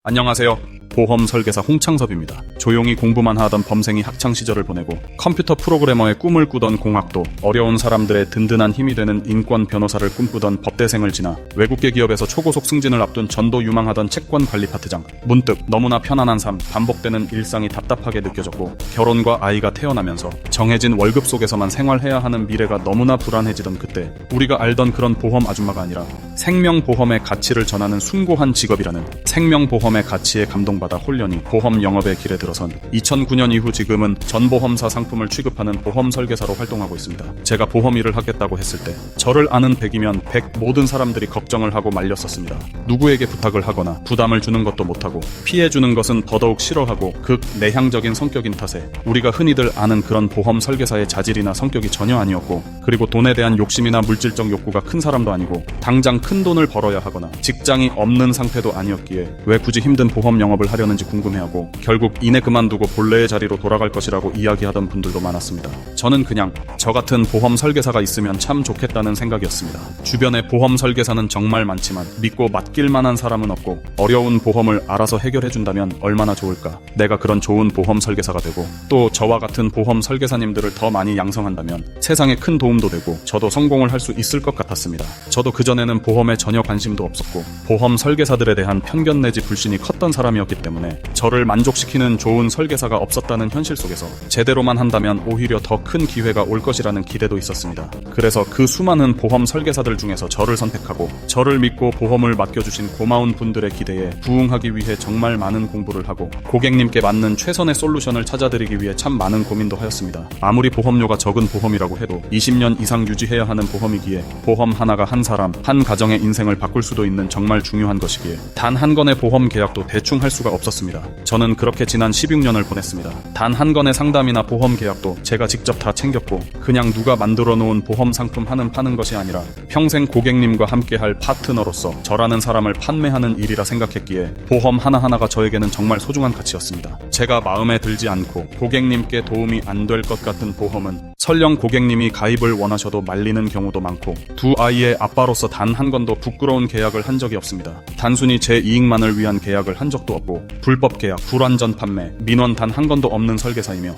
안녕하세요. 보험 설계사 홍창섭입니다. 조용히 공부만 하던 범생이 학창시절을 보내고 컴퓨터 프로그래머의 꿈을 꾸던 공학도, 어려운 사람들의 든든한 힘이 되는 인권 변호사를 꿈꾸던 법대생을 지나 외국계 기업에서 초고속 승진을 앞둔 전도 유망하던 채권 관리 파트장. 문득 너무나 편안한 삶, 반복되는 일상이 답답하게 느껴졌고, 결혼과 아이가 태어나면서 정해진 월급 속에서만 생활해야 하는 미래가 너무나 불안해지던 그때, 우리가 알던 그런 보험 아줌마가 아니라 생명보험의 가치를 전하는 숭고한 직업이라는 생명보험의 가치에 감동받아 홀연히 보험 영업의 길에 들어선 2009년 이후 지금은 전보험사 상품을 취급하는 보험 설계사로 활동하고 있습니다. 제가 보험 일을 하겠다고 했을 때 저를 아는 100이면 100 모든 사람들이 걱정을 하고 말렸었습니다. 누구에게 부탁을 하거나 부담을 주는 것도 못하고 피해주는 것은 더더욱 싫어하고 극 내향적인 성격인 탓에 우리가 흔히들 아는 그런 보험 설계사의 자질이나 성격이 전혀 아니었고, 그리고 돈에 대한 욕심이나 물질적 욕구가 큰 사람도 아니고 당장 큰 돈을 벌어야 하거나 직장이 없는 상태도 아니었기에 왜 굳이 힘든 보험 영업을 하려는지 궁금해하고, 결국 이내 그만두고 본래의 자리로 돌아갈 것이라고 이야기하던 분들도 많았습니다. 저는 그냥 저 같은 보험 설계사가 있으면 참 좋겠다는 생각이었습니다. 주변에 보험 설계사는 정말 많지만 믿고 맡길 만한 사람은 없고, 어려운 보험을 알아서 해결해준다면 얼마나 좋을까. 내가 그런 좋은 보험 설계사가 되고, 또 저와 같은 보험 설계사님들을 더 많이 양성한다면 세상에 큰 도움도 되고 저도 성공을 할 수 있을 것 같았습니다. 저도 그전에는 보험에 전혀 관심도 없었고 보험 설계사들에 대한 편견 내지 불신이 컸던 사람이었기 때문에 저를 만족시키는 좋은 설계사가 없었다는 현실 속에서 제대로만 한다면 오히려 더 큰 기회가 올 것이라는 기대도 있었습니다. 그래서 그 수많은 보험 설계사들 중에서 저를 선택하고 저를 믿고 보험을 맡겨주신 고마운 분들의 기대에 부응하기 위해 정말 많은 공부를 하고 고객님께 맞는 최선의 솔루션을 찾아드리기 위해 참 많은 고민도 하였습니다. 아무리 보험료가 적은 보험이라고 해도 20년 이상 유지해야 하는 보험이기에 보험 하나가 한 사람, 한 가정의 인생을 바꿀 수도 있는 정말 중요한 것이기에 단 한 건의 보험 계약도 대충 할 수가 없었습니다. 저는 그렇게 지난 16년을 보냈습니다. 단 한 건의 상담이나 보험 계약도 제가 직접 다 챙겼고, 그냥 누가 만들어 놓은 보험 상품 파는 것이 아니라 평생 고객님과 함께 할 파트너로서 저라는 사람을 판매하는 일이라 생각했기에 보험 하나하나가 저에게는 정말 소중한 가치였습니다. 제가 마음에 들지 않고 고객님께 도움이 안 될 것 같은 보험은 설령 고객님이 가입을 원하셔도 말리는 경우도 많고, 두 아이의 아빠로서 단 한 건도 부끄러운 계약을 한 적이 없습니다. 단순히 제 이익만을 위한 계약을 한 적도 없고, 불법 계약, 불완전 판매, 민원 단 한 건도 없는 설계사이며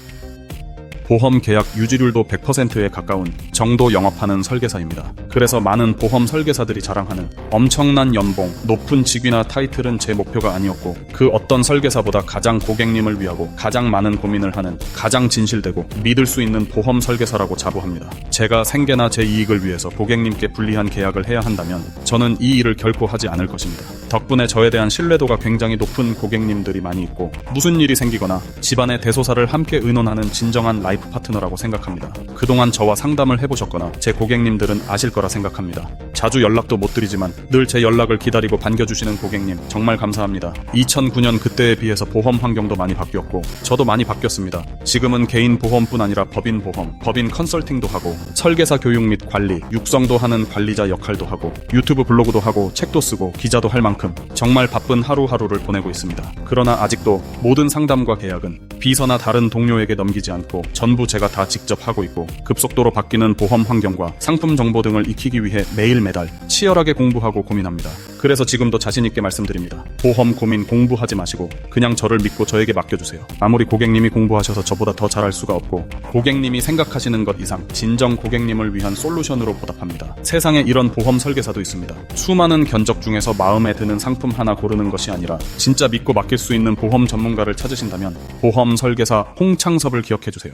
보험 계약 유지률도 100%에 가까운 정도 영업하는 설계사입니다. 그래서 많은 보험 설계사들이 자랑하는 엄청난 연봉, 높은 직위나 타이틀은 제 목표가 아니었고, 그 어떤 설계사보다 가장 고객님을 위하고 가장 많은 고민을 하는, 가장 진실되고 믿을 수 있는 보험 설계사라고 자부합니다. 제가 생계나 제 이익을 위해서 고객님께 불리한 계약을 해야 한다면 저는 이 일을 결코 하지 않을 것입니다. 덕분에 저에 대한 신뢰도가 굉장히 높은 고객님들이 많이 있고, 무슨 일이 생기거나 집안의 대소사를 함께 의논하는 진정한 라이프 파트너라고 생각합니다. 그동안 저와 상담을 해보셨거나 제 고객님들은 아실 거라 생각합니다. 자주 연락도 못 드리지만 늘 제 연락을 기다리고 반겨주시는 고객님 정말 감사합니다. 2009년 그때에 비해서 보험 환경도 많이 바뀌었고 저도 많이 바뀌었습니다. 지금은 개인 보험뿐 아니라 법인 보험, 법인 컨설팅도 하고 설계사 교육 및 관리, 육성도 하는 관리자 역할도 하고 유튜브 블로그도 하고 책도 쓰고 기자도 할 만큼 정말 바쁜 하루하루를 보내고 있습니다. 그러나 아직도 모든 상담과 계약은 비서나 다른 동료에게 넘기지 않고 전부 제가 다 직접 하고 있고, 급속도로 바뀌는 보험 환경과 상품 정보 등을 익히기 위해 매일 매달 치열하게 공부하고 고민합니다. 그래서 지금도 자신있게 말씀드립니다. 보험 고민 공부하지 마시고 그냥 저를 믿고 저에게 맡겨주세요. 아무리 고객님이 공부하셔서 저보다 더 잘할 수가 없고, 고객님이 생각하시는 것 이상 진정 고객님을 위한 솔루션으로 보답합니다. 세상에 이런 보험 설계사도 있습니다. 수많은 견적 중에서 마음에 드는 상품 하나 고르는 것이 아니라 진짜 믿고 맡길 수 있는 보험 전문가를 찾으신다면 보험 설계사 홍창섭을 기억해주세요.